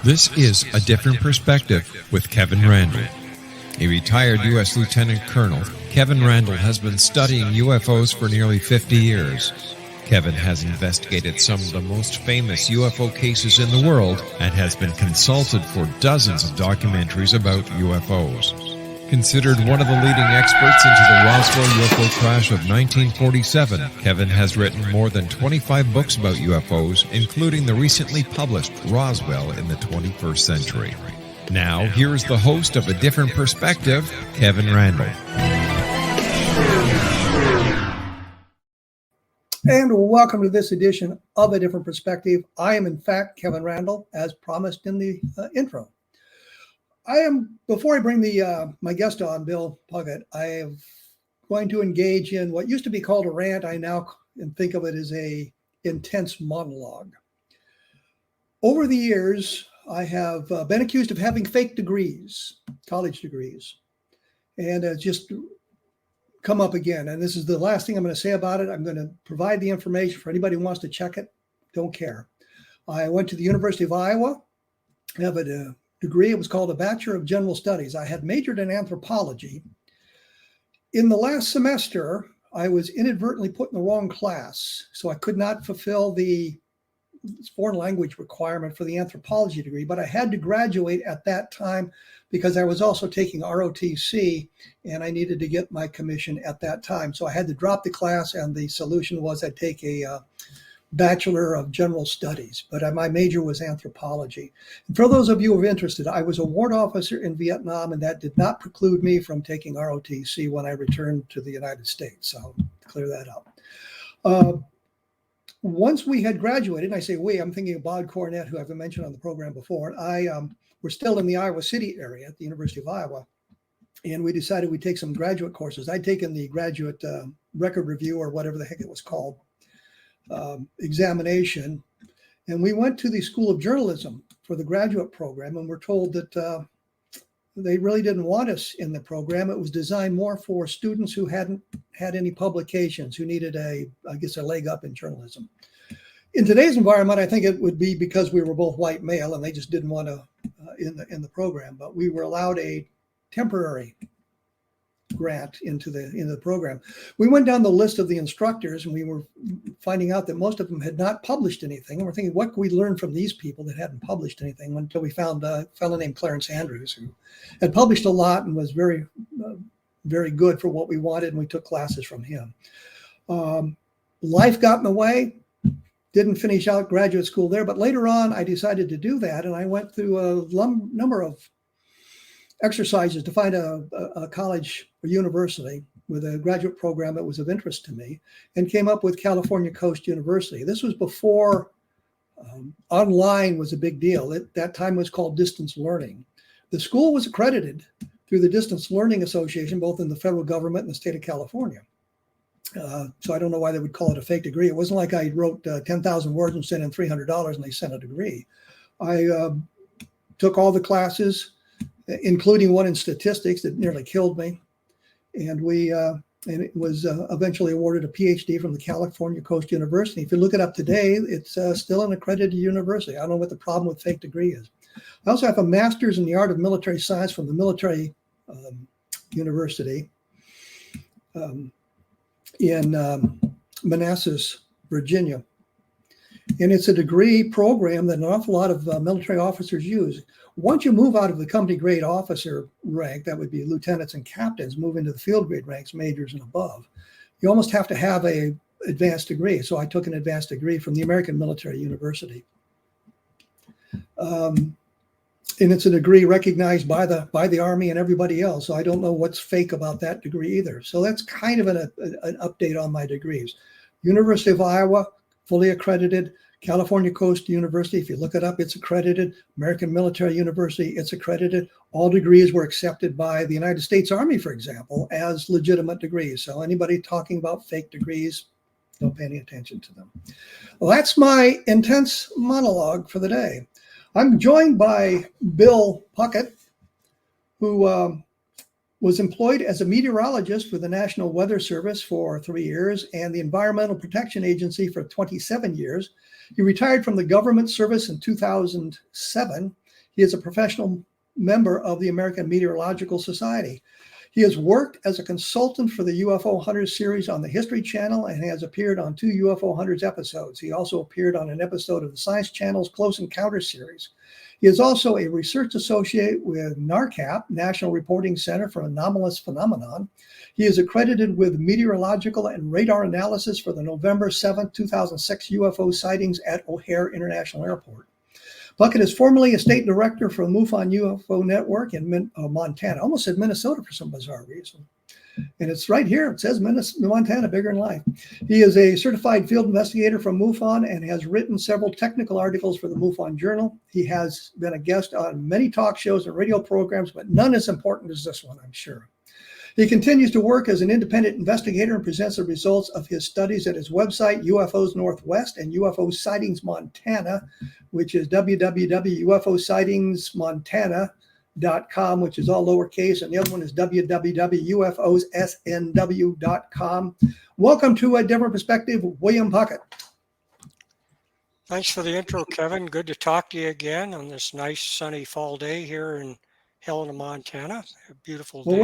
This is A Different Perspective with Kevin Randle. A retired U.S. Lieutenant Colonel, Kevin Randle has been studying UFOs for nearly 50 years. Kevin has investigated some of the most famous UFO cases in the world and has been consulted for dozens of documentaries about UFOs. Considered one of the leading experts into the Roswell UFO crash of 1947, Kevin has written more than 25 books about UFOs, including the recently published Roswell in the 21st Century. Now, here is the host of A Different Perspective, Kevin Randle. And welcome to this edition of A Different Perspective. I am, in fact, Kevin Randle, as promised in the intro. Before I bring my guest on, Bill Puckett, I am going to engage in what used to be called a rant. I now think of it as a intense monologue. Over the years, I have been accused of having fake degrees, college degrees, and it's just come up again. And this is the last thing I'm going to say about it. I'm going to provide the information for anybody who wants to check it. Don't care. I went to the University of Iowa. I have a degree. It was called a Bachelor of General Studies. I had majored in anthropology. In the last semester, I was inadvertently put in the wrong class, so I could not fulfill the foreign language requirement for the anthropology degree, but I had to graduate at that time because I was also taking ROTC and I needed to get my commission at that time. So I had to drop the class, and the solution was I'd take a Bachelor of General Studies, but my major was anthropology. And for those of you who are interested, I was a warrant officer in Vietnam, and that did not preclude me from taking ROTC when I returned to the United States. So to clear that up. Once we had graduated, and I say we, I'm thinking of Bob Cornett, who I've mentioned on the program before, and we're still in the Iowa City area at the University of Iowa, and we decided we'd take some graduate courses. I'd taken the graduate record review, or whatever the heck it was called, examination, and we went to the School of Journalism for the graduate program, and we're told that they really didn't want us in the program. It was designed more for students who hadn't had any publications, who needed a leg up in journalism. In today's environment, I think it would be because we were both white male and they just didn't want to in the program, but we were allowed a temporary grant into the program. We went down the list of the instructors, and we were finding out that most of them had not published anything. And we're thinking, what can we learn from these people that hadn't published anything? Until we found a fellow named Clarence Andrews, who had published a lot and was very, very good for what we wanted. And we took classes from him. Life got in the way. Didn't finish out graduate school there, but later on I decided to do that, and I went through a number of exercises to find a college or university with a graduate program that was of interest to me, and came up with California Coast University. This was before online was a big deal. That time was called distance learning. The school was accredited through the Distance Learning Association, both in the federal government and the state of California. So I don't know why they would call it a fake degree. It wasn't like I wrote 10,000 words and sent in $300 and they sent a degree. I took all the classes, including one in statistics that nearly killed me. And it was eventually awarded a PhD from the California Coast University. If you look it up today, it's still an accredited university. I don't know what the problem with fake degree is. I also have a master's in the art of military science from the military university in Manassas, Virginia. And it's a degree program that an awful lot of military officers use. Once you move out of the company grade officer rank, that would be lieutenants and captains, move into the field grade ranks, majors and above, you almost have to have an advanced degree. So I took an advanced degree from the American Military University. And it's a degree recognized by the Army and everybody else. So I don't know what's fake about that degree either. So that's kind of an update on my degrees. University of Iowa, fully accredited. California Coast University, if you look it up, it's accredited. American Military University, it's accredited. All degrees were accepted by the United States Army, for example, as legitimate degrees. So anybody talking about fake degrees, don't pay any attention to them. Well, that's my intense monologue for the day. I'm joined by Bill Puckett, who was employed as a meteorologist with the National Weather Service for 3 years and the Environmental Protection Agency for 27 years. He retired from the government service in 2007 He is a professional member of the American Meteorological Society. He has worked as a consultant for the UFO Hunters series on the History Channel and has appeared on 2 UFO Hunters episodes. He also appeared on an episode of the Science Channel's Close Encounters series. He is also a research associate with NARCAP, National Reporting Center for Anomalous Phenomena. He is accredited with meteorological and radar analysis for the November 7, 2006 UFO sightings at O'Hare International Airport. Puckett is formerly a state director for MUFON UFO Network in Montana. I almost said Minnesota for some bizarre reason. And it's right here. It says Montana, bigger in life. He is a certified field investigator from MUFON and has written several technical articles for the MUFON Journal. He has been a guest on many talk shows and radio programs, but none as important as this one, I'm sure. He continues to work as an independent investigator and presents the results of his studies at his website, UFOs Northwest and UFO Sightings Montana, which is www.ufosightingsmontana.com, which is all lowercase, and the other one is www.ufosnw.com. Welcome to A Different Perspective, William Puckett. Thanks for the intro, Kevin. Good to talk to you again on this nice sunny fall day here in Helena, Montana. A beautiful day. Well,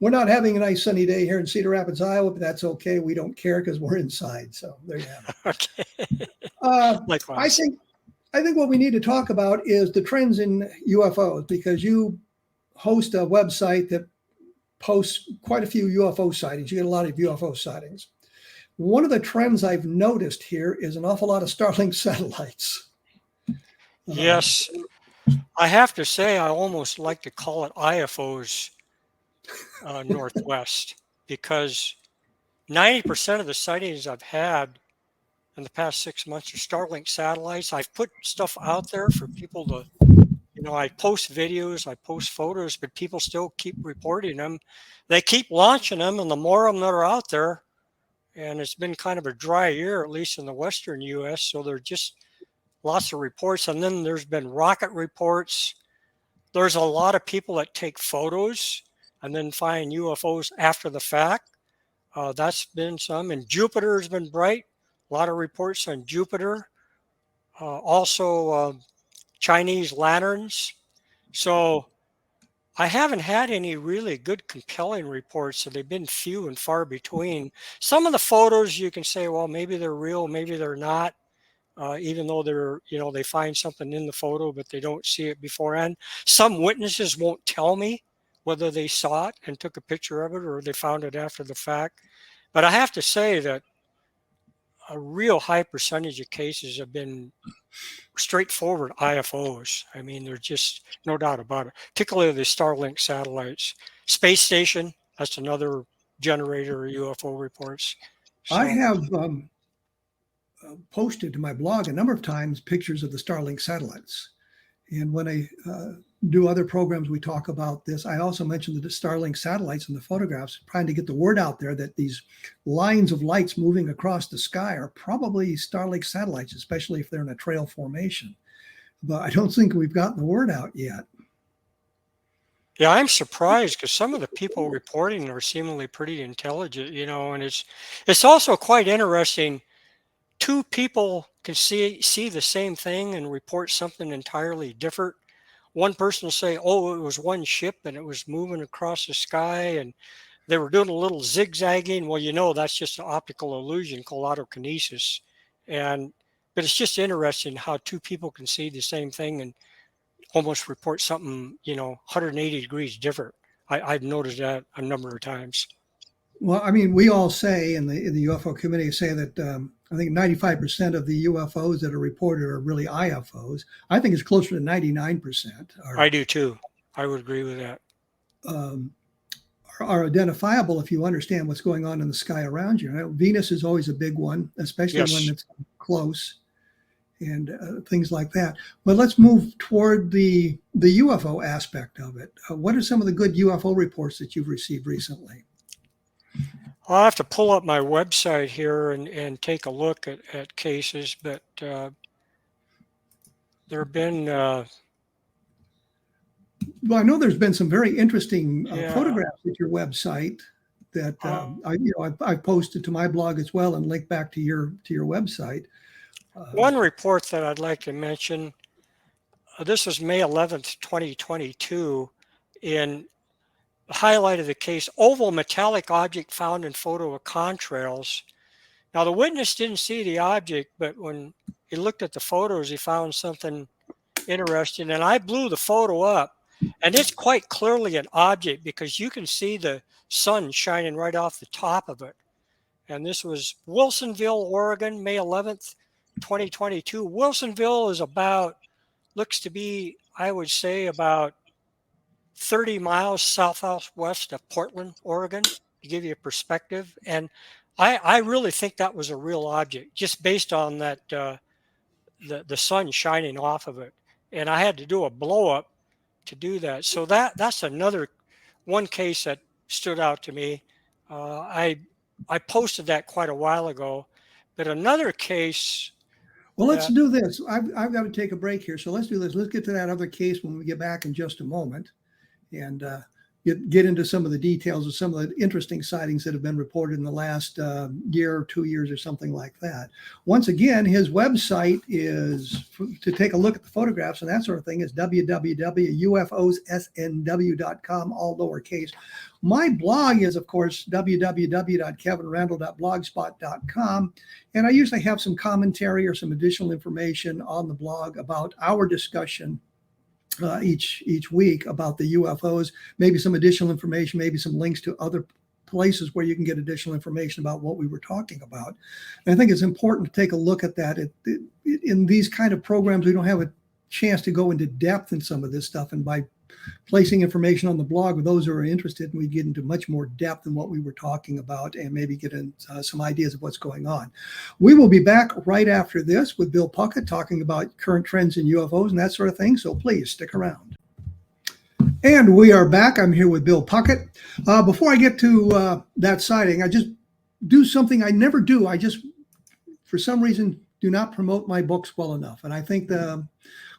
we're not having a nice sunny day here in Cedar Rapids, Iowa, but that's okay. We don't care because we're inside. So there you have it. Okay. Likewise. I think what we need to talk about is the trends in UFOs, because you host a website that posts quite a few UFO sightings. You get a lot of UFO sightings. One of the trends I've noticed here is an awful lot of Starlink satellites. Yes. I have to say, I almost like to call it IFOs Northwest, because 90% of the sightings I've had in the past 6 months are Starlink satellites. I've put stuff out there for people to, I post videos, I post photos, but people still keep reporting them. They keep launching them, and the more of them that are out there, and it's been kind of a dry year, at least in the Western U.S., so there are just lots of reports. And then there's been rocket reports. There's a lot of people that take photos and then find UFOs after the fact. That's been some. And Jupiter has been bright. A lot of reports on Jupiter. Also Chinese lanterns. So I haven't had any really good, compelling reports. So they've been few and far between. Some of the photos you can say, well, maybe they're real, maybe they're not. Even though they're, they find something in the photo, but they don't see it beforehand. Some witnesses won't tell me whether they saw it and took a picture of it or they found it after the fact. But I have to say that a real high percentage of cases have been straightforward IFOs. I mean, there's just no doubt about it, particularly the Starlink satellites. Space station, that's another generator of UFO reports. So, I have posted to my blog a number of times pictures of the Starlink satellites. And when I do other programs, we talk about this. I also mentioned the Starlink satellites in the photographs, trying to get the word out there that these lines of lights moving across the sky are probably Starlink satellites, especially if they're in a trail formation. But I don't think we've gotten the word out yet. Yeah, I'm surprised because some of the people reporting are seemingly pretty intelligent, and it's also quite interesting. Two people can see the same thing and report something entirely different. One person will say, oh, it was one ship and it was moving across the sky and they were doing a little zigzagging. Well, that's just an optical illusion called autokinesis. But it's just interesting how two people can see the same thing and almost report something, 180 degrees different. I've noticed that a number of times. Well, I mean, we all say in the UFO community say that I think 95% of the UFOs that are reported are really IFOs. I think it's closer to 99%. I do too. I would agree with that. Are identifiable if you understand what's going on in the sky around you. Venus is always a big one, especially when it's close and things like that. But let's move toward the UFO aspect of it. What are some of the good UFO reports that you've received recently? I'll have to pull up my website here and take a look at cases, but there have been... well, I know there's been some very interesting photographs at your website that I've posted to my blog as well and linked back to your website. One report that I'd like to mention, this was May 11th, 2022, in the highlight of the case, oval metallic object found in photo of contrails. Now, the witness didn't see the object, but when he looked at the photos, he found something interesting. And I blew the photo up, and it's quite clearly an object because you can see the sun shining right off the top of it. And this was Wilsonville, Oregon, May 11th, 2022. Wilsonville is looks to be, I would say, about 30 miles southwest of Portland, Oregon, to give you a perspective. And I really think that was a real object, just based on that the sun shining off of it. And I had to do a blow up to do that. So that's another one case that stood out to me. I posted that quite a while ago, but another case. Well, let's do this. I've got to take a break here, so let's do this. Let's get to that other case when we get back in just a moment, and get into some of the details of some of the interesting sightings that have been reported in the last year or 2 years or something like that. Once again, his website is to take a look at the photographs and that sort of thing is www.ufosnw.com, all lowercase. My blog is, of course, www.kevinrandle.blogspot.com. And I usually have some commentary or some additional information on the blog about our discussion each week about the UFOs, maybe some additional information, maybe some links to other places where you can get additional information about what we were talking about. And I think it's important to take a look at that. In these kind of programs, we don't have a chance to go into depth in some of this stuff. And by placing information on the blog with those who are interested, we get into much more depth in what we were talking about and maybe get into some ideas of what's going on. We will be back right after this with Bill Puckett talking about current trends in UFOs and that sort of thing. So please stick around. And we are back. I'm here with Bill Puckett. Before I get to that sighting, I just do something I never do. I just, for some reason, do not promote my books well enough. And I think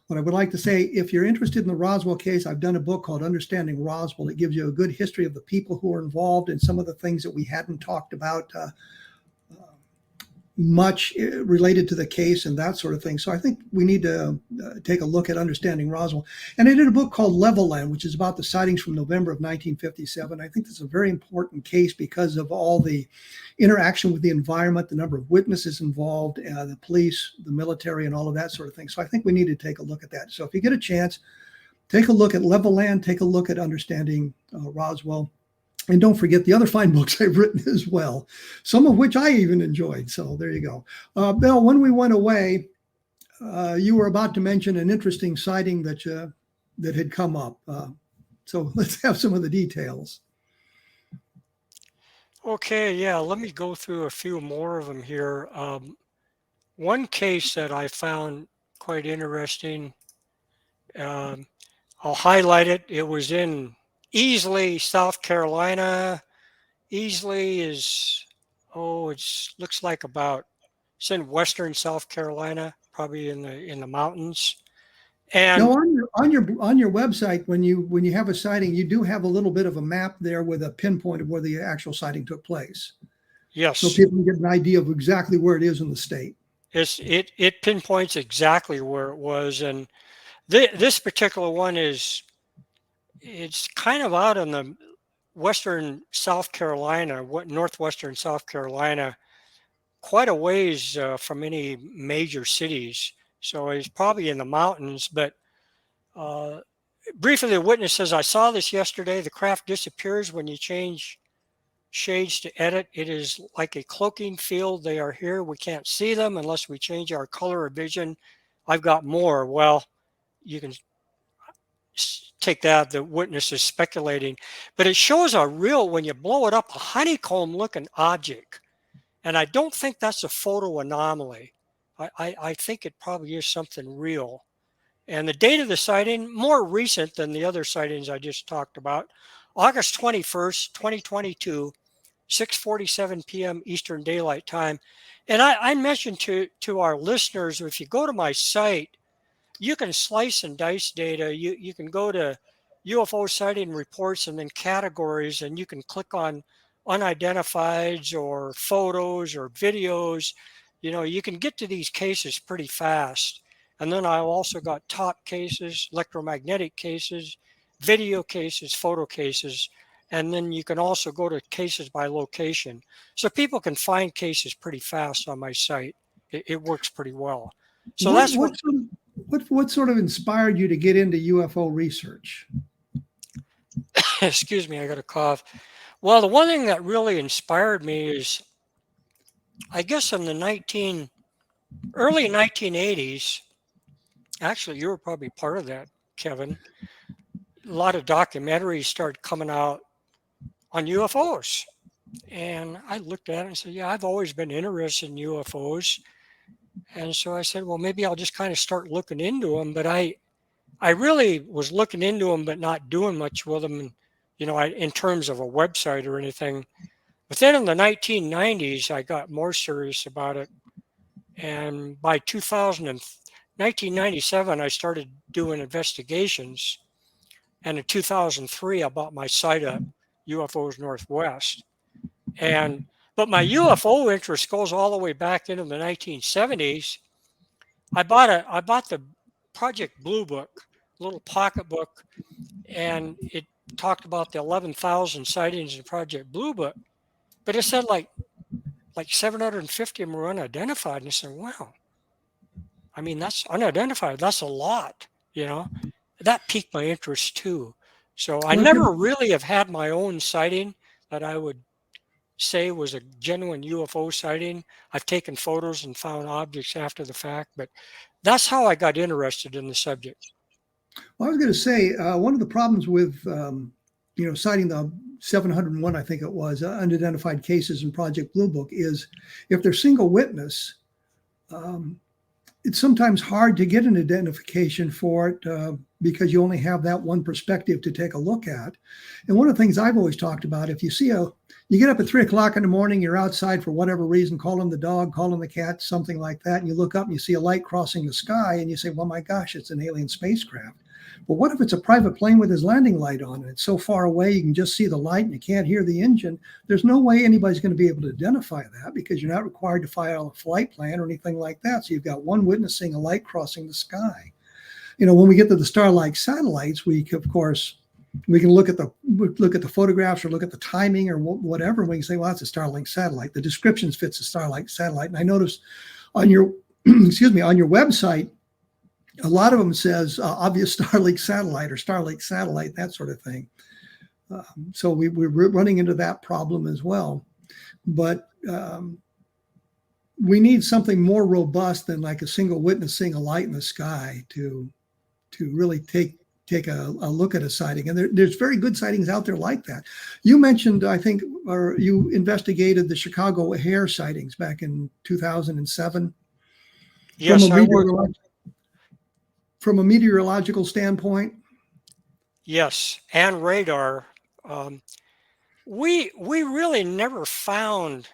what I would like to say, if you're interested in the Roswell case, I've done a book called Understanding Roswell. It gives you a good history of the people who are involved and some of the things that we hadn't talked about much related to the case and that sort of thing. So I think we need to take a look at Understanding Roswell. And I did a book called Level Land, which is about the sightings from November of 1957. I think this is a very important case because of all the interaction with the environment, the number of witnesses involved, the police, the military, and all of that sort of thing. So I think we need to take a look at that. So if you get a chance, take a look at Level Land, take a look at Understanding Roswell. And don't forget the other fine books I've written as well, some of which I even enjoyed. So there you go. Bill, when we went away, you were about to mention an interesting sighting that had come up. So let's have some of the details. Okay, yeah, let me go through a few more of them here. One case that I found quite interesting, I'll highlight it. It was in Easley, South Carolina. Easley is, it looks like it's in western South Carolina, probably in the mountains. And now on your website, when you have a sighting, you do have a little bit of a map there with a pinpoint of where the actual sighting took place. Yes, so people can get an idea of exactly where it is in the state. It pinpoints exactly where it was, and this particular one it's kind of out in the western South Carolina, northwestern South Carolina, quite a ways from any major cities. So it's probably in the mountains, but briefly the witness says, I saw this yesterday. The craft disappears when you change shades to edit. It is like a cloaking field. They are here. We can't see them unless we change our color of vision. I've got more. Well, you can take that the witness is speculating, but it shows when you blow it up, a honeycomb looking object. And I don't think that's a photo anomaly. I think it probably is something real. And the date of the sighting, more recent than the other sightings I just talked about, August 21st, 2022, 6:47 p.m. Eastern Daylight Time. And I mentioned to our listeners, if you go to my site, you can slice and dice data. You can go to UFO sighting reports and then categories, and you can click on unidentifieds or photos or videos. You can get to these cases pretty fast. And then I've also got top cases, electromagnetic cases, video cases, photo cases, and then you can also go to cases by location. So people can find cases pretty fast on my site. It works pretty well. So what sort of inspired you to get into UFO research? Excuse me, I got a cough. Well, the one thing that really inspired me is, I guess in the early 1980s, actually, you were probably part of that, Kevin. A lot of documentaries started coming out on UFOs. And I looked at it and said, yeah, I've always been interested in UFOs. And so I said, well, maybe I'll just kind of start looking into them. But I really was looking into them, but not doing much with them, in terms of a website or anything. But then in the 1990s, I got more serious about it. And by 1997, I started doing investigations. And in 2003, I bought my site up, UFOs Northwest. But my UFO interest goes all the way back into the 1970s. I bought the Project Blue book, a little pocket book, and it talked about the 11,000 sightings in Project Blue book, but it said like 750 of them were unidentified. And I said, wow, I mean, that's unidentified. That's a lot, That piqued my interest too. So I never really have had my own sighting that I would say was a genuine UFO sighting. I've taken photos and found objects after the fact, but that's how I got interested in the subject. Well, I was going to say, one of the problems with, citing the 701, I think it was, unidentified cases in Project Blue Book is if they're single witness, it's sometimes hard to get an identification for it because you only have that one perspective to take a look at. And one of the things I've always talked about, if you see you get up at 3 o'clock in the morning, you're outside for whatever reason, calling the dog, calling the cat, something like that, and you look up and you see a light crossing the sky and you say, well, my gosh, it's an alien spacecraft. But what if it's a private plane with his landing light on and it's so far away you can just see the light and you can't hear the engine? There's no way anybody's going to be able to identify that because you're not required to file a flight plan or anything like that. So you've got one witness seeing a light crossing the sky. When we get to the Starlink satellites, we can look at the photographs or look at the timing or whatever, and we can say, well, that's a Starlink satellite. The descriptions fits a Starlink satellite. And I noticed on your on your website, a lot of them says obvious Starlink satellite or Starlink satellite, that sort of thing. So we're running into that problem as well. But we need something more robust than like a single witness seeing a light in the sky to really take a look at a sighting. And there's very good sightings out there like that. You mentioned, I think, or you investigated the Chicago O'Hare sightings back in 2007. Yes, from a meteorological standpoint? Yes, and radar. We really never found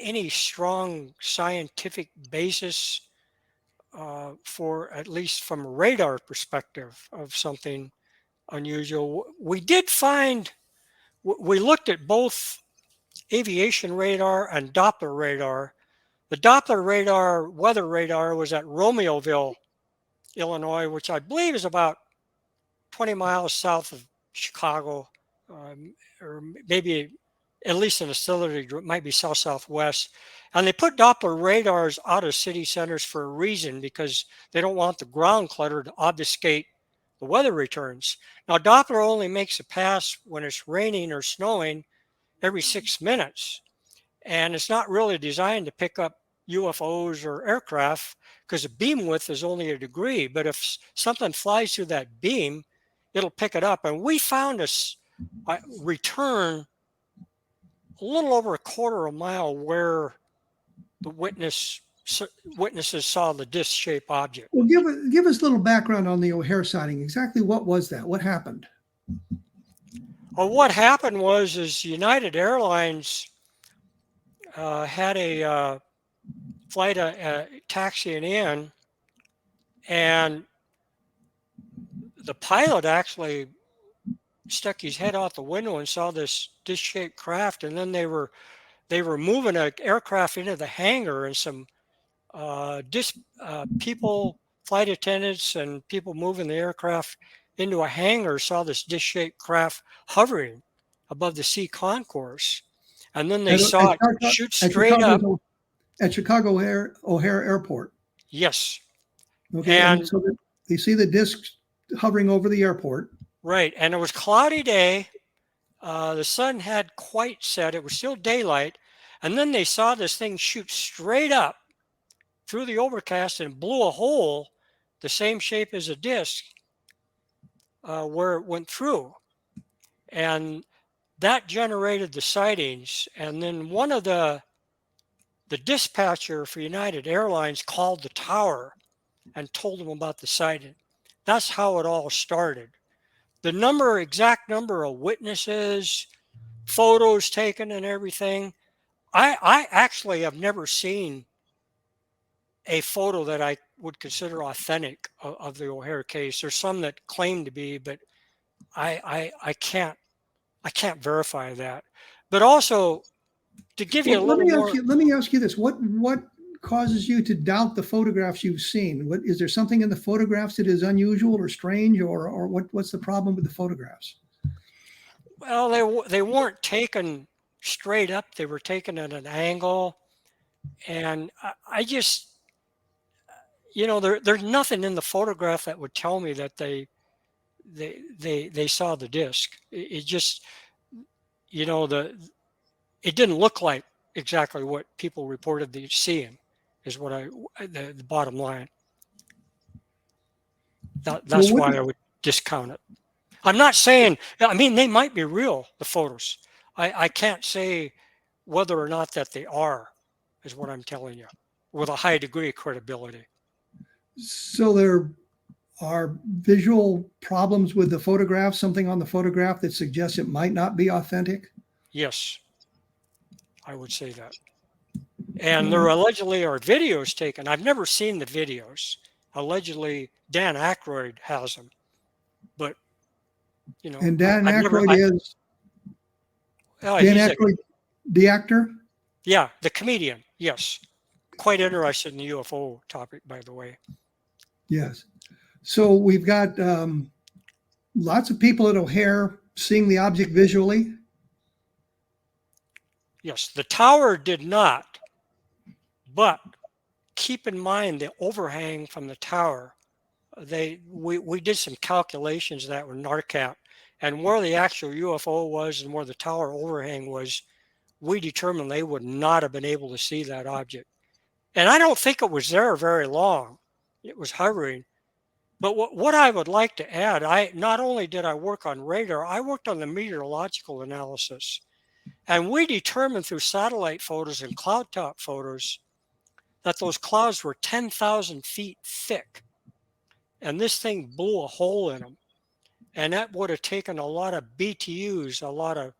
any strong scientific basis for, at least from a radar perspective, of something unusual. We looked at both aviation radar and Doppler radar. The Doppler radar, weather radar, was at Romeoville, Illinois, which I believe is about 20 miles south of Chicago, or maybe at least in a facility, it might be southwest. And they put Doppler radars out of city centers for a reason, because they don't want the ground clutter to obfuscate the weather returns. Now, Doppler only makes a pass when it's raining or snowing every 6 minutes. And it's not really designed to pick up UFOs or aircraft, because the beam width is only a degree. But if something flies through that beam, it'll pick it up. And we found a return a little over a quarter of a mile where the witnesses saw the disc-shaped object. Well, give us a little background on the O'Hare sighting. Exactly what was that? What happened? Well, what happened was United Airlines had a flight taxiing in, and the pilot actually stuck his head out the window and saw this disc-shaped craft, and then they were moving an aircraft into the hangar, and some people flight attendants and people moving the aircraft into a hangar saw this disc-shaped craft hovering above the sea concourse. And then they saw it shoot straight up. At Chicago O'Hare Airport. Yes. Okay, and so they see the disc hovering over the airport. Right, and it was cloudy day. The sun had quite set. It was still daylight. And then they saw this thing shoot straight up through the overcast and blew a hole the same shape as a disc where it went through. And that generated the sightings. And then one of the dispatcher for United Airlines called the tower and told them about the sighting. That's how it all started. The exact number of witnesses, photos taken and everything, I actually have never seen a photo that I would consider authentic of the O'Hare case. There's some that claim to be, but I can't verify that. But also, to give you a little more. Let me ask you this: What causes you to doubt the photographs you've seen? What is there something in the photographs that is unusual or strange, or what's the problem with the photographs? Well, they weren't taken straight up; they were taken at an angle, and I just, there's nothing in the photograph that would tell me that they saw the disc. It just, it didn't look like exactly what people reported they seeing, is what the bottom line. That's why I would discount it. I'm not saying, they might be real, the photos. I can't say whether or not that they are, is what I'm telling you, with a high degree of credibility. So there are visual problems with the photograph, something on the photograph that suggests it might not be authentic? Yes, I would say that. And there allegedly are videos taken. I've never seen the videos. Allegedly, Dan Aykroyd has them. But, And Dan Aykroyd is? Dan Aykroyd, the actor? Yeah, the comedian, yes. Quite interested in the UFO topic, by the way. Yes. So we've got lots of people at O'Hare seeing the object visually. Yes, the tower did not, but keep in mind the overhang from the tower. We did some calculations that were NARCAP, and where the actual UFO was and where the tower overhang was, we determined they would not have been able to see that object. And I don't think it was there very long. It was hovering. But what I would like to add, not only did I work on radar, I worked on the meteorological analysis. And we determined through satellite photos and cloud top photos that those clouds were 10,000 feet thick. And this thing blew a hole in them. And that would have taken a lot of BTUs, a lot of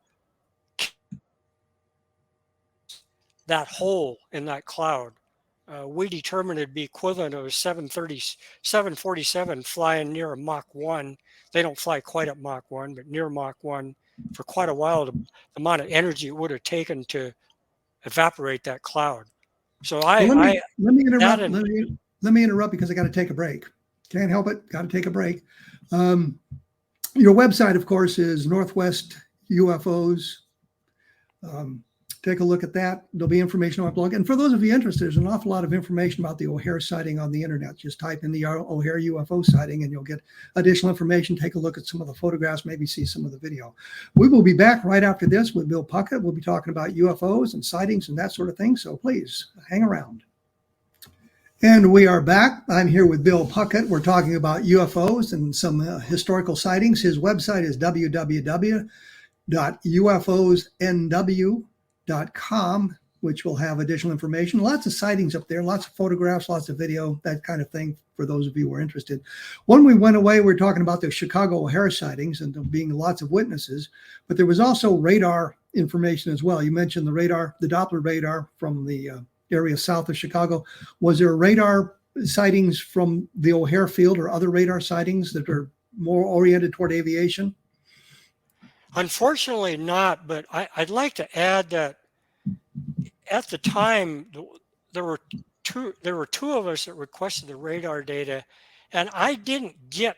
that hole in that cloud. We determined it'd be equivalent of a 747 flying near a Mach 1. They don't fly quite at Mach 1, but near Mach 1 for quite a while, the amount of energy it would have taken to evaporate that cloud. So let me interrupt because I got to take a break. Can't help it. Got to take a break. Your website, of course, is Northwest UFOs. Take a look at that. There'll be information on my blog. And for those of you interested, there's an awful lot of information about the O'Hare sighting on the internet. Just type in the O'Hare UFO sighting and you'll get additional information. Take a look at some of the photographs, maybe see some of the video. We will be back right after this with Bill Puckett. We'll be talking about UFOs and sightings and that sort of thing. So please hang around. And we are back. I'm here with Bill Puckett. We're talking about UFOs and some historical sightings. His website is www.ufosnw.com, which will have additional information. Lots of sightings up there, lots of photographs, lots of video, that kind of thing for those of you who are interested. When we went away, we were talking about the Chicago O'Hare sightings and there being lots of witnesses, but there was also radar information as well. You mentioned the radar, the Doppler radar from the area south of Chicago. Was there radar sightings from the O'Hare field or other radar sightings that are more oriented toward aviation? Unfortunately not, but I'd like to add that at the time, there were were two of us that requested the radar data, and I didn't get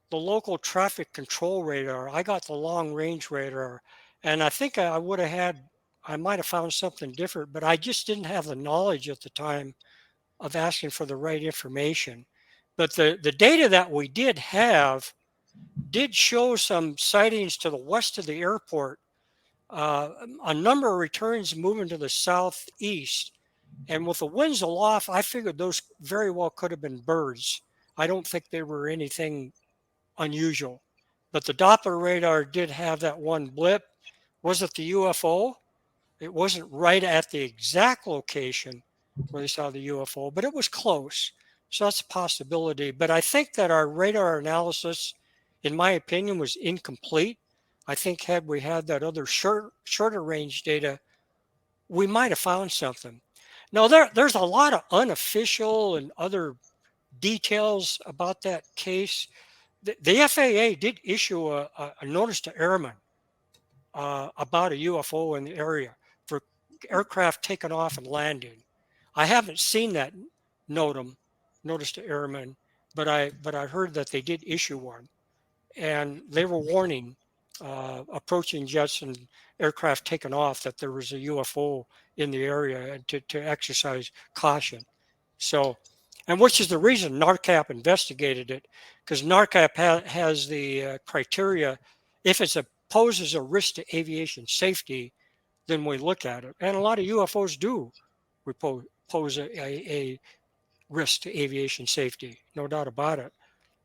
the local traffic control radar. I got the long range radar, and I think I might have found something different, but I just didn't have the knowledge at the time of asking for the right information. But the data that we did have did show some sightings to the west of the airport, a number of returns moving to the southeast. And with the winds aloft, I figured those very well could have been birds. I don't think they were anything unusual. But the Doppler radar did have that one blip. Was it the UFO? It wasn't right at the exact location where they saw the UFO, but it was close. So that's a possibility. But I think that our radar analysis, in my opinion, was incomplete. I think had we had that other shorter range data, we might have found something. Now, there's a lot of unofficial and other details about that case. The FAA did issue a notice to airmen about a UFO in the area for aircraft taking off and landing. I haven't seen that notice to airmen, but I heard that they did issue one, and they were warning approaching jets and aircraft taking off that there was a UFO in the area and to exercise caution. So, and which is the reason NARCAP investigated it, because NARCAP has the criteria. If it poses a risk to aviation safety, then we look at it. And a lot of UFOs do pose a risk to aviation safety, no doubt about it.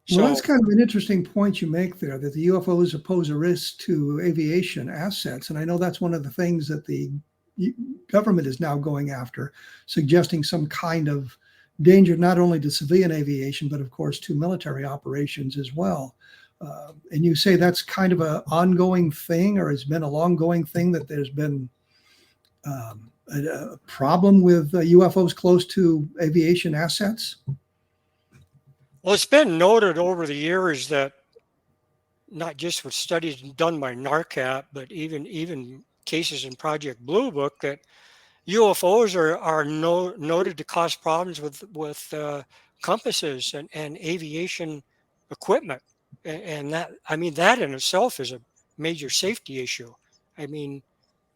So, well, that's kind of an interesting point you make there, that the UFOs pose a risk to aviation assets. And I know that's one of the things that the government is now going after, suggesting some kind of danger not only to civilian aviation, but of course to military operations as well. And you say that's kind of an ongoing thing, or has been a long-going thing, that there's been a problem with UFOs close to aviation assets? Well, it's been noted over the years that not just with studies done by NARCAP, but even cases in Project Blue Book, that UFOs are noted to cause problems with compasses and aviation equipment, and that in itself is a major safety issue. I mean,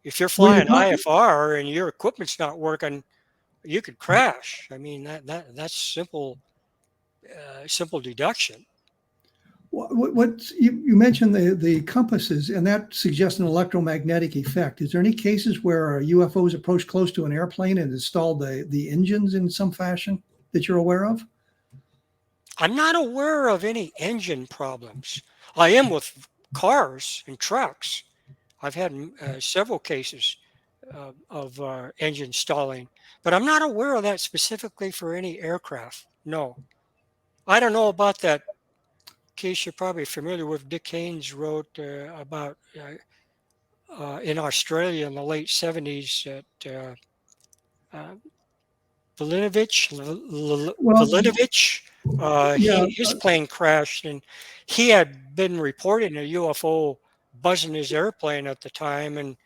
if you're flying IFR and your equipment's not working, you could crash. I mean, that's simple deduction. What you mentioned the compasses, and that suggests an electromagnetic effect. Is there any cases where UFOs approached close to an airplane and installed the engines in some fashion that you're aware of? I'm not aware of any engine problems. I am with cars and trucks. I've had several cases of engine stalling, but I'm not aware of that specifically for any aircraft. No. I don't know about that case you're probably familiar with. Dick Haynes wrote about in Australia in the late 70s at Valinovich. His plane crashed, and he had been reporting a UFO buzzing his airplane at the time, and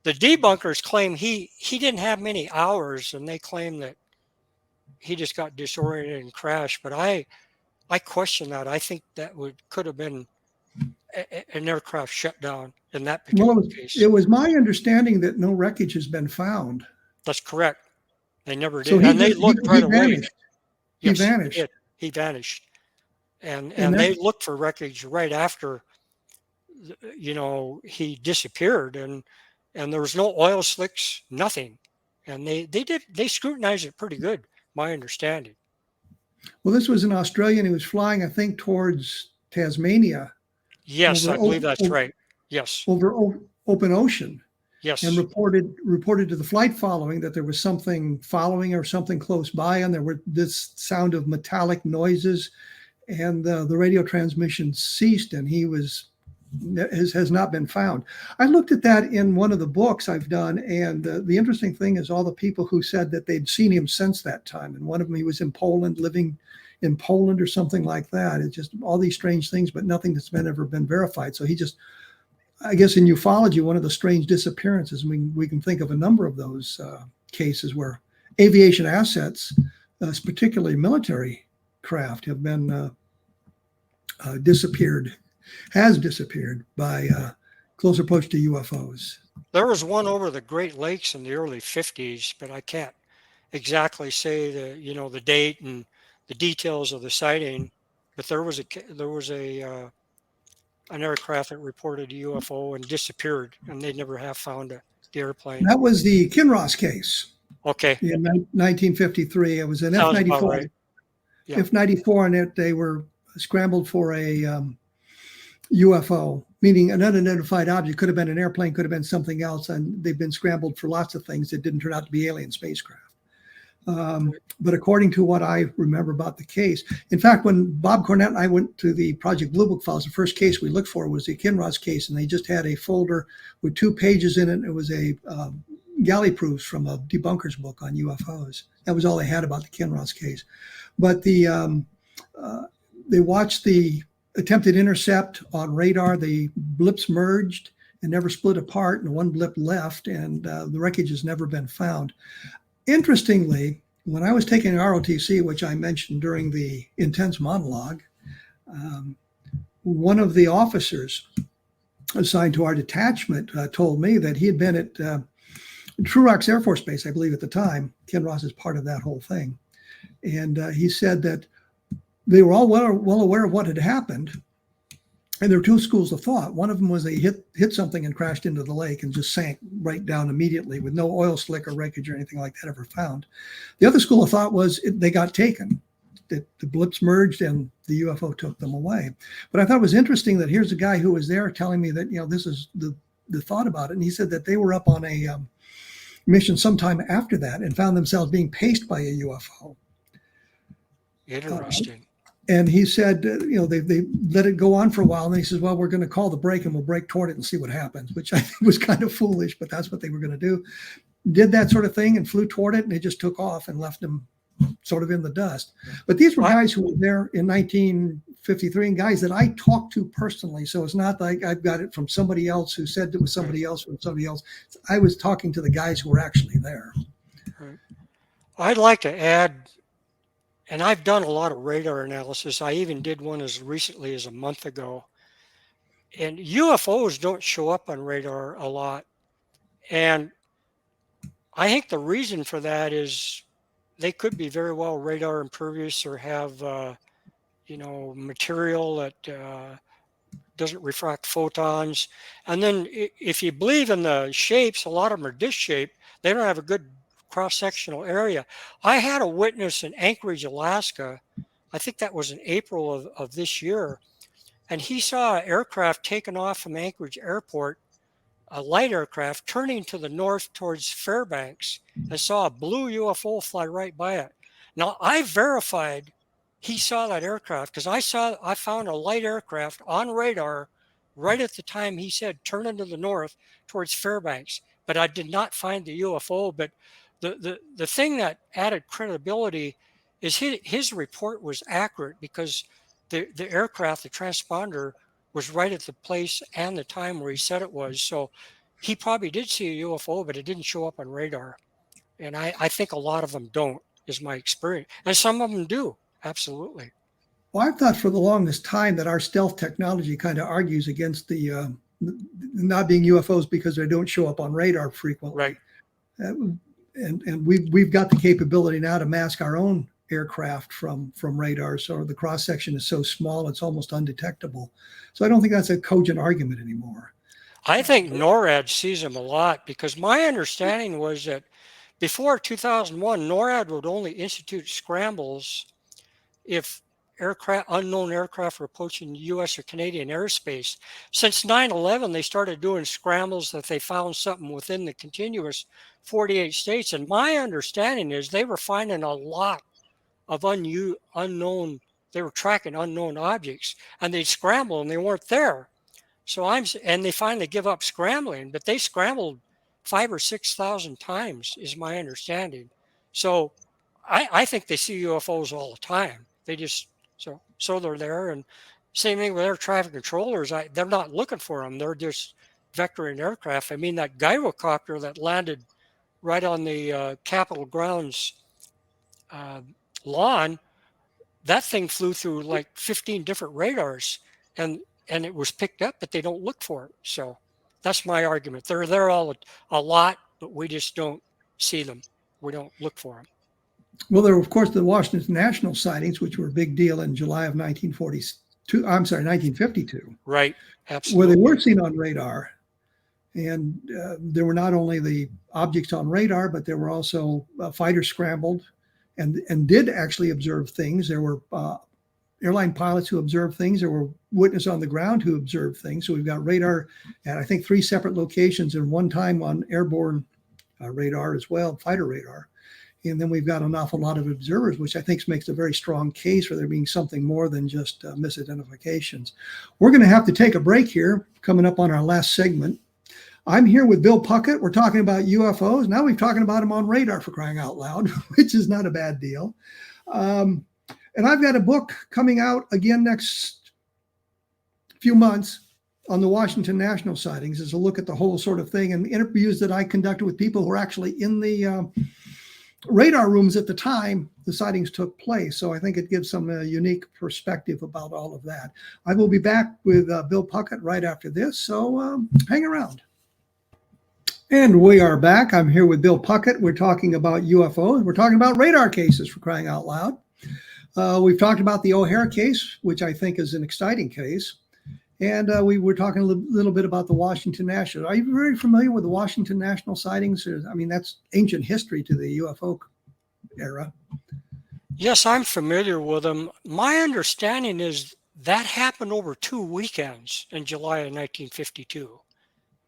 the debunkers claim he didn't have many hours, and they claim that he just got disoriented and crashed. But I question that. I think that could have been an aircraft shutdown in that particular case. It was my understanding that no wreckage has been found. That's correct. They never did. So they looked right away. He vanished. He vanished. And they looked for wreckage right after, he disappeared, and there was no oil slicks, nothing. And they scrutinized it pretty good, my understanding. Well, this was an Australian who was flying, I think, towards Tasmania. Yes, I believe that's right. Yes. Over open ocean. Yes. And reported to the flight following that there was something following or something close by, and there were this sound of metallic noises, and the radio transmission ceased, and he has not been found. I looked at that in one of the books I've done, and the interesting thing is all the people who said that they'd seen him since that time. And one of them, he was in Poland, living in Poland or something like that. It's just all these strange things, but nothing that's ever been verified. So he just, I guess in ufology, one of the strange disappearances, we can think of a number of those cases where aviation assets, particularly military craft, have been disappeared by close approach to UFOs. There was one over the Great Lakes in the early 50s, but I can't exactly say the date and the details of the sighting. But there was an aircraft that reported a UFO and disappeared, and they never have found the airplane. That was the Kinross case. Okay. In 1953, it was an Sounds F-94. about right. Yeah. F-94, and they were scrambled for a UFO, meaning an unidentified object. Could have been an airplane, could have been something else, and they've been scrambled for lots of things that didn't turn out to be alien spacecraft. But according to what I remember about the case, in fact, when Bob Cornett and I went to the Project Blue Book files, the first case we looked for was the Kinross case, and they just had a folder with 2 pages in it. It was a galley proofs from a debunker's book on UFOs. That was all they had about the Kinross case. But they watched the attempted intercept on radar. The blips merged and never split apart, and one blip left, and the wreckage has never been found. Interestingly, when I was taking ROTC, which I mentioned during the intense monologue, one of the officers assigned to our detachment told me that he had been at True Rocks Air Force Base, I believe at the time. Kinross is part of that whole thing. And he said that they were all well aware of what had happened. And there were 2 schools of thought. One of them was they hit something and crashed into the lake and just sank right down immediately with no oil slick or wreckage or anything like that ever found. The other school of thought was they got taken, that the blips merged and the UFO took them away. But I thought it was interesting that here's a guy who was there telling me that, this is the thought about it. And he said that they were up on a mission sometime after that and found themselves being paced by a UFO. Interesting. And he said, they let it go on for a while. And he says, well, we're going to call the break and we'll break toward it and see what happens, which I think was kind of foolish, but that's what they were going to do. Did that sort of thing and flew toward it, and it just took off and left them sort of in the dust. But these were guys who were there in 1953 and guys that I talked to personally. So it's not like I've got it from somebody else who said it was somebody else from somebody else. I was talking to the guys who were actually there. Right. I'd like to add, and I've done a lot of radar analysis. I even did one as recently as a month ago. And UFOs don't show up on radar a lot. And I think the reason for that is they could be very well radar impervious or have, material that doesn't refract photons. And then if you believe in the shapes, a lot of them are disc-shaped. They don't have a good cross-sectional area. I had a witness in Anchorage, Alaska. I think that was in April of this year. And he saw an aircraft taken off from Anchorage Airport, a light aircraft turning to the north towards Fairbanks, and saw a blue UFO fly right by it. Now, I verified he saw that aircraft because I found a light aircraft on radar right at the time he said turning to the north towards Fairbanks, but I did not find the UFO. But the thing that added credibility is his report was accurate because the aircraft, the transponder, was right at the place and the time where he said it was. So he probably did see a UFO, but it didn't show up on radar. And I think a lot of them don't, is my experience. And some of them do, absolutely. Well, I've thought for the longest time that our stealth technology kind of argues against the not being UFOs because they don't show up on radar frequently. Right. And we've got the capability now to mask our own aircraft from radar. So the cross section is so small, it's almost undetectable. So I don't think that's a cogent argument anymore. I think NORAD sees them a lot because my understanding was that before 2001, NORAD would only institute scrambles if unknown aircraft were approaching U.S. or Canadian airspace. Since 9/11, they started doing scrambles if they found something within the contiguous 48 states. And my understanding is they were finding a lot of unknown. They were tracking unknown objects, and they'd scramble and they weren't there. And they finally give up scrambling, but they scrambled 5,000 or 6,000 times, is my understanding. So I think they see UFOs all the time. They just so they're there. And same thing with air traffic controllers. They're not looking for them. They're just vectoring aircraft. I mean, that gyrocopter that landed right on the Capitol grounds lawn, that thing flew through like 15 different radars, and it was picked up, but they don't look for it. So that's my argument. They're there all a lot, but we just don't see them. We don't look for them. Well, there were, of course, the Washington National sightings, which were a big deal in July of 1952. Right, absolutely. Where they were seen on radar. And there were not only the objects on radar, but there were also fighters scrambled and did actually observe things. There were airline pilots who observed things. There were witnesses on the ground who observed things. So we've got radar at, I think, 3 separate locations and one time on airborne radar as well, fighter radar. And then we've got an awful lot of observers, which I think makes a very strong case for there being something more than just misidentifications. We're going to have to take a break here, coming up on our last segment. I'm here with Bill Puckett. We're talking about UFOs. Now we're talking about them on radar, for crying out loud, which is not a bad deal. And I've got a book coming out again next few months on the Washington National sightings. It's a look at the whole sort of thing and interviews that I conducted with people who were actually in the radar rooms at the time the sightings took place. So I think it gives some unique perspective about all of that. I will be back with Bill Puckett right after this. So hang around. And we are back. I'm here with Bill Puckett. We're talking about UFOs. We're talking about radar cases, for crying out loud. We've talked about the O'Hare case, which I think is an exciting case. And we were talking a little bit about the Washington National. Are you very familiar with the Washington National sightings? I mean, that's ancient history to the UFO era. Yes, I'm familiar with them. My understanding is that happened over 2 weekends in July of 1952.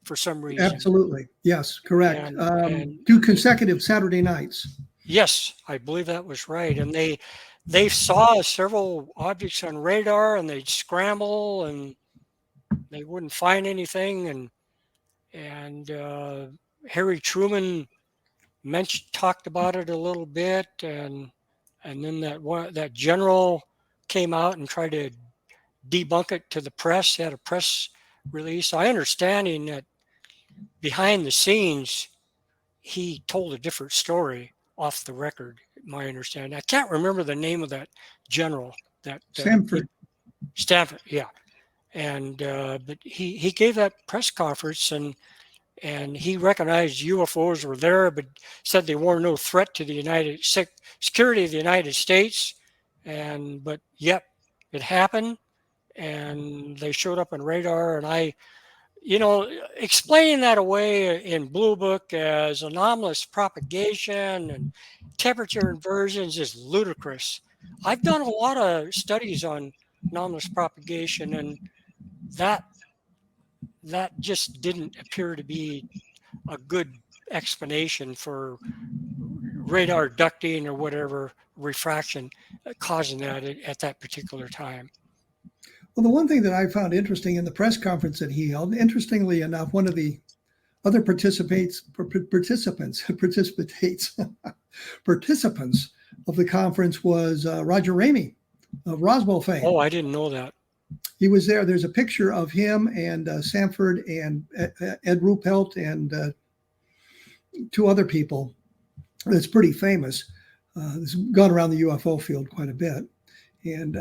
For some reason. Absolutely. Yes, correct. And 2 consecutive Saturday nights. Yes, I believe that was right. And they saw several objects on radar and they'd scramble and they wouldn't find anything. And Harry Truman talked about it a little bit. And then that general came out and tried to debunk it to the press. He had a press release. I understanding that behind the scenes, he told a different story off the record, my understanding. I can't remember the name of that general. Stanford. Stanford, yeah. And but he gave that press conference and he recognized UFOs were there, but said they were no threat to the security of the United States. But yet it happened, and they showed up on radar, and explaining that away in Blue Book as anomalous propagation and temperature inversions is ludicrous. I've done a lot of studies on anomalous propagation, and that just didn't appear to be a good explanation for radar ducting or whatever refraction causing that at that particular time. Well, the one thing that I found interesting in the press conference that he held, interestingly enough, one of the other participants of the conference was Roger Ramey of Roswell fame. Oh, I didn't know that. He was there. There's a picture of him and Sanford and Ed Ruppelt and 2 other people. That's pretty famous. It's gone around the UFO field quite a bit. And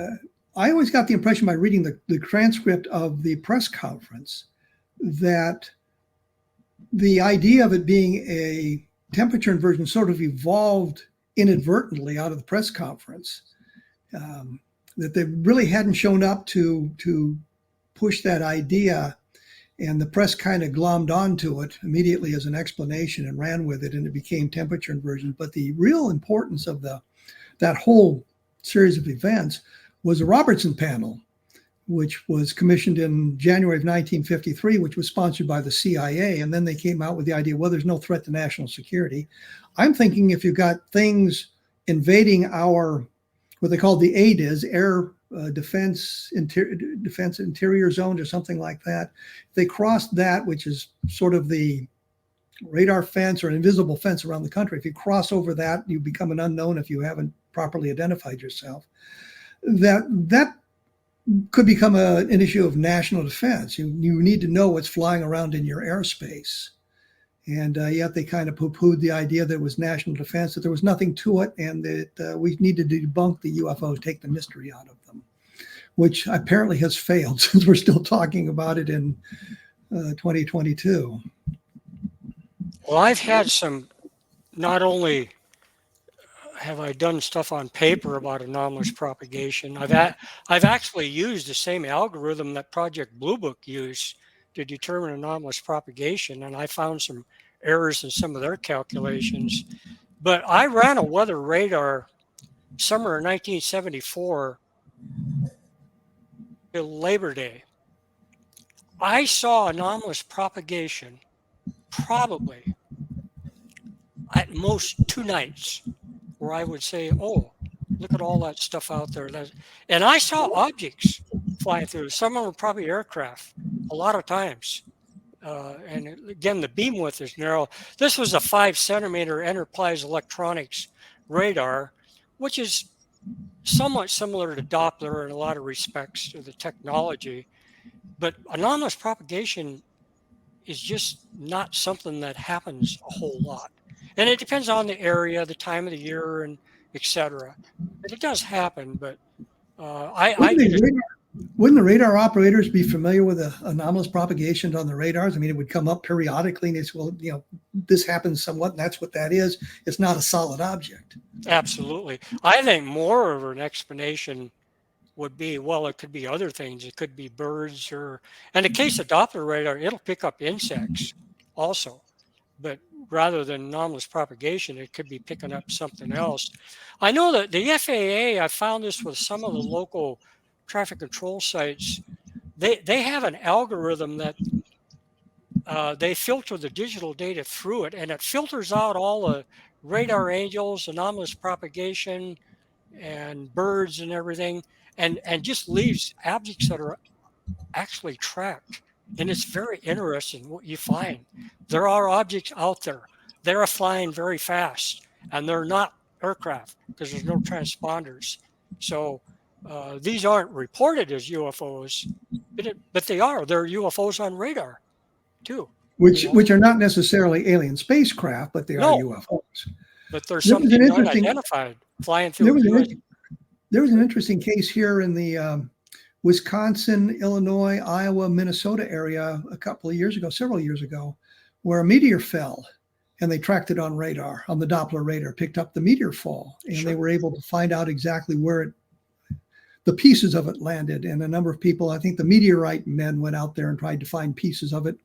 I always got the impression by reading the transcript of the press conference that the idea of it being a temperature inversion sort of evolved inadvertently out of the press conference, that they really hadn't shown up to push that idea, and the press kind of glommed onto it immediately as an explanation and ran with it, and it became temperature inversion. But the real importance of that whole series of events was the Robertson panel, which was commissioned in January of 1953, which was sponsored by the CIA. And then they came out with the idea, well, there's no threat to national security. I'm thinking if you've got things invading our, what they call the ADIZ, Air Defense Interior Zone or something like that, they crossed that, which is sort of the radar fence or an invisible fence around the country. If you cross over that, you become an unknown if you haven't properly identified yourself. That could become an issue of national defense. You need to know what's flying around in your airspace. And yet they kind of poo-pooed the idea that it was national defense, that there was nothing to it, and that we needed to debunk the UFOs, take the mystery out of them, which apparently has failed since we're still talking about it in 2022. Well, I've had some, not only have I done stuff on paper about anomalous propagation, I've actually used the same algorithm that Project Blue Book used to determine anomalous propagation, and I found some errors in some of their calculations. But I ran a weather radar summer of 1974 till Labor Day. I saw anomalous propagation probably at most 2 nights, where I would say, oh, look at all that stuff out there. And I saw objects flying through. Some of them were probably aircraft a lot of times. And again, the beam width is narrow. This was a 5-centimeter Enterprise Electronics radar, which is somewhat similar to Doppler in a lot of respects to the technology. But anomalous propagation is just not something that happens a whole lot. And it depends on the area, the time of the year, and etc. But it does happen. But wouldn't the radar operators be familiar with the anomalous propagations on the radars? I mean, it would come up periodically, and it's, well, you know, this happens somewhat, and that's what that is. It's not a solid object. Absolutely. I think more of an explanation would be, well, it could be other things. It could be birds, or, in the case of Doppler radar, it'll pick up insects also. But rather than anomalous propagation, it could be picking up something else. I know that the FAA, I found this with some of the local traffic control sites, they have an algorithm that they filter the digital data through it, and it filters out all the radar angels, anomalous propagation, and birds and everything, and just leaves objects that are actually tracked. And it's very interesting what you find. There are objects out there. They're flying very fast, and they're not aircraft because there's no transponders. So these aren't reported as UFOs, but they are. They're UFOs on radar too. Which are not necessarily alien spacecraft, but they are UFOs. But there's something unidentified flying through. There was an interesting case here in the Wisconsin, Illinois, Iowa, Minnesota area several years ago, where a meteor fell, and they tracked it on radar, on the Doppler radar, picked up the meteor fall, and they were able to find out exactly where the pieces of it landed. And a number of people, I think the meteorite men, went out there and tried to find pieces of it,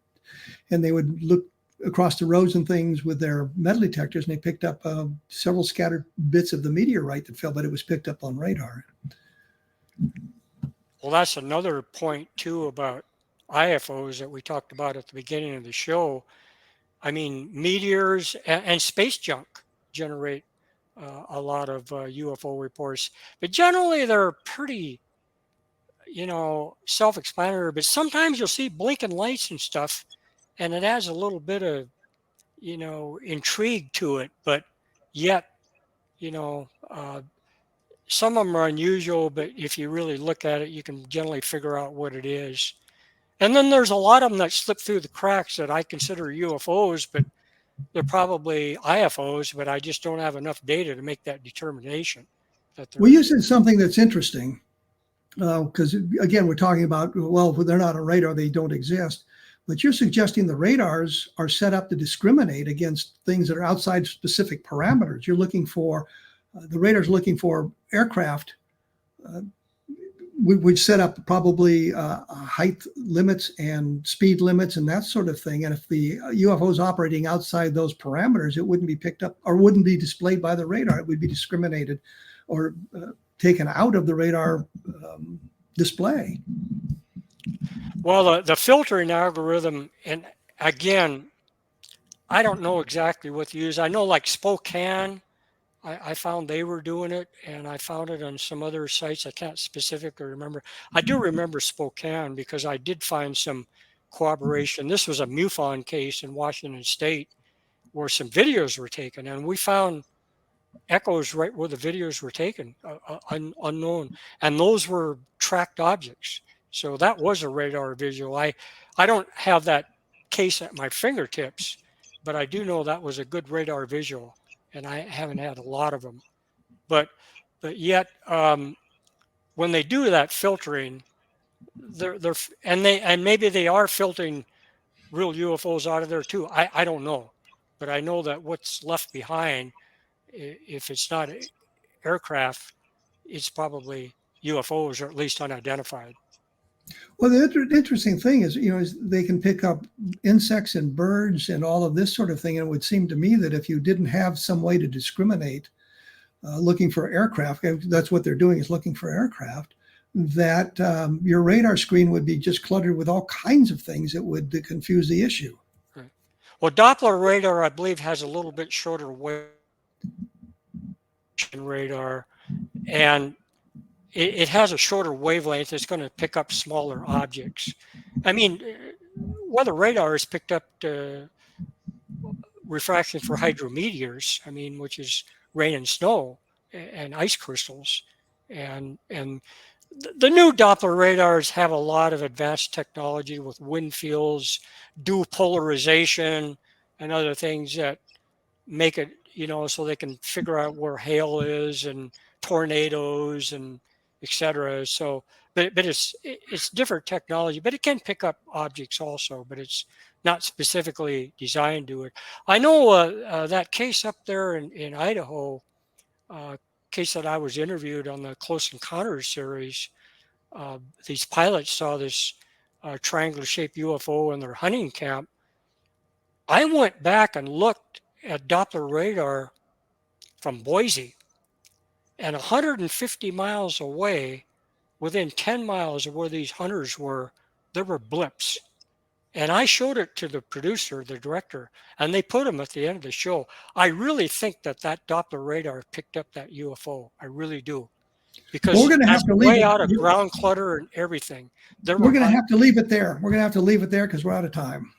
and they would look across the roads and things with their metal detectors, and they picked up several scattered bits of the meteorite that fell, but it was picked up on radar. Well, that's another point too about IFOs that we talked about at the beginning of the show. I mean, meteors and space junk generate a lot of UFO reports, but generally they're pretty, self-explanatory. But sometimes you'll see blinking lights and stuff, and it adds a little bit of, intrigue to it. But yet, some of them are unusual, but if you really look at it, you can generally figure out what it is. And then there's a lot of them that slip through the cracks that I consider UFOs, but they're probably IFOs, but I just don't have enough data to make that determination. Well, you said something that's interesting, because again, we're talking about, well, they're not on radar, they don't exist. But you're suggesting the radars are set up to discriminate against things that are outside specific parameters. You're looking for, the radar's looking for aircraft, which set up probably height limits and speed limits and that sort of thing. And if the UFO is operating outside those parameters, it wouldn't be picked up or wouldn't be displayed by the radar. It would be discriminated or taken out of the radar display. Well, the filtering algorithm, and again, I don't know exactly what to use. I know like Spokane, I found they were doing it, and I found it on some other sites. I can't specifically remember. I do remember Spokane because I did find some corroboration. This was a MUFON case in Washington State where some videos were taken, and we found echoes right where the videos were taken, unknown, and those were tracked objects. So that was a radar visual. I don't have that case at my fingertips, but I do know that was a good radar visual, and I haven't had a lot of them. But yet, when they do that filtering, and maybe they are filtering real UFOs out of there too. I don't know, but I know that what's left behind, if it's not aircraft, it's probably UFOs, or at least unidentified. Well, the interesting thing is, is they can pick up insects and birds and all of this sort of thing. And it would seem to me that if you didn't have some way to discriminate, looking for aircraft, that's what they're doing, is looking for aircraft, that your radar screen would be just cluttered with all kinds of things that would confuse the issue. Right. Well, Doppler radar, I believe, has a little bit shorter wave radar, and it has a shorter wavelength. It's going to pick up smaller objects. I mean, weather radar has picked up refraction for hydrometeors, which is rain and snow and ice crystals. And the new Doppler radars have a lot of advanced technology with wind fields, dual polarization, and other things that make it, so they can figure out where hail is and tornadoes and etc. So, but it's different technology, but it can pick up objects also, but it's not specifically designed to it. I know that case up there in Idaho, case that I was interviewed on the Close Encounters series. These pilots saw this triangular-shaped UFO in their hunting camp. I went back and looked at Doppler radar from Boise, and 150 miles away, within 10 miles of where these hunters were, there were blips. And I showed it to the producer, the director, and they put them at the end of the show. I really think that Doppler radar picked up that UFO. I really do. Because we're going to have to leave way it out of ground clutter and everything. We're going to have to leave it there. We're going to have to leave it there because we're out of time.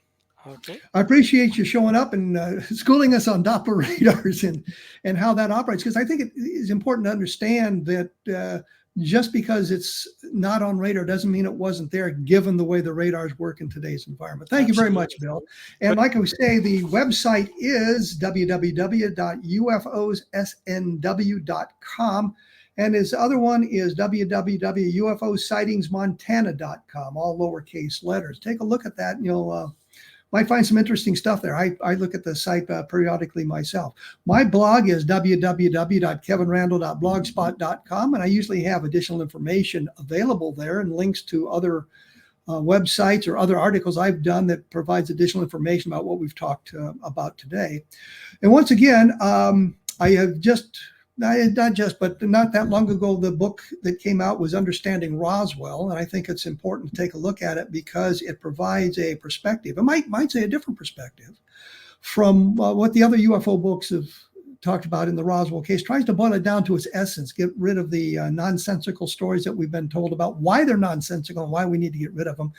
Okay. I appreciate you showing up and schooling us on Doppler radars and how that operates, because I think it is important to understand that just because it's not on radar doesn't mean it wasn't there, given the way the radars work in today's environment. Thank you very much, Bill. And like we say, the website is www.ufosnw.com. And his other one is www.ufosightingsmontana.com, all lowercase letters. Take a look at that and you'll might find some interesting stuff there. I look at the site periodically myself. My blog is www.kevinrandle.blogspot.com, and I usually have additional information available there and links to other websites or other articles I've done that provides additional information about what we've talked about today. And once again, I have not that long ago, the book that came out was Understanding Roswell, and I think it's important to take a look at it because it provides a perspective. It might say a different perspective from what the other UFO books have talked about in the Roswell case. Tries to boil it down to its essence, get rid of the nonsensical stories that we've been told about why they're nonsensical and why we need to get rid of them.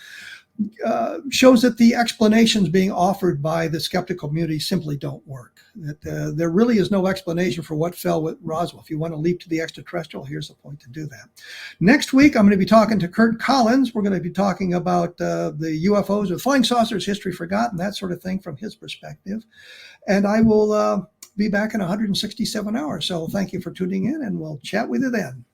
Shows that the explanations being offered by the skeptical community simply don't work. That there really is no explanation for what fell with Roswell. If you want to leap to the extraterrestrial, here's the point to do that. Next week, I'm going to be talking to Kurt Collins. We're going to be talking about the UFOs, the flying saucers, history forgotten, that sort of thing from his perspective. And I will be back in 167 hours. So thank you for tuning in, and we'll chat with you then.